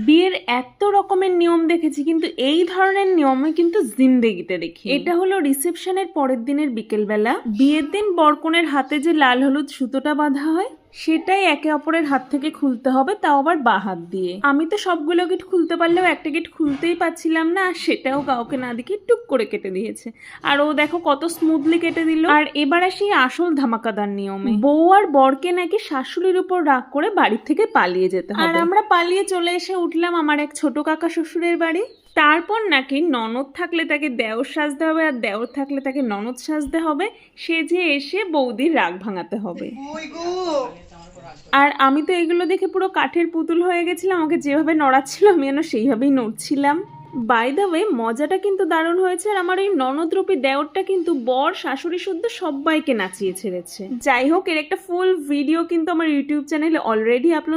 বিয়ের এত রকমের নিয়ম দেখেছি, কিন্তু এই ধরনের নিয়মে কিন্তু জিন্দেগিতে দেখি। এটা হলো রিসেপশনের পরের দিনের বিকেলবেলা। বিয়ের দিন বরকনের হাতে যে লাল হলুদ সুতোটা বাঁধা হয়, সেটাই একে অপরের হাত থেকে খুলতে হবে, তাও আবার বাঁ হাত দিয়ে। আমি তো সবগুলো গেট খুলতে পারলেও একটা গেট খুলতেই পাচ্ছিলাম না, আর সেটাও কাউকে না দেখে টুক করে কেটে দিয়েছে। আর ও দেখো কত স্মুথলি কেটে দিল। আর এবার আসি আসল ধামাকাদার নিয়মে। বউ আর বরকে নাকি শাশুড়ির উপর রাগ করে বাড়ি থেকে পালিয়ে যেতে হবে। আর আমরা পালিয়ে চলে এসে উঠলাম আমার এক ছোট কাকা শ্বশুরের বাড়ি। তারপর নাকি ননদ থাকলে তাকে দেওর সাজতে হবে, আর দেওর থাকলে তাকে ননদ সাজতে হবে, সেজে এসে বৌদির রাগ ভাঙাতে হবে। আর আমি তো এগুলো দেখে পুরো কাঠের পুতুল হয়ে গেছিলাম। আমাকে যেভাবে নড়াচ্ছিল আমি যেন সেইভাবেই নড়ছিলাম। বাই দ্য ওয়ে, মজাটা কিন্তু দারুণ হয়েছে। আর আমার এই ননদরূপী দেওরটা কিন্তু বর শাশুড়ি শুদ্ধ সবাইকে নাচিয়ে ছেড়েছে। যাই হোক, এর একটা ফুল ভিডিও কিন্তু আমার ইউটিউব চ্যানেলে অলরেডি আপলোড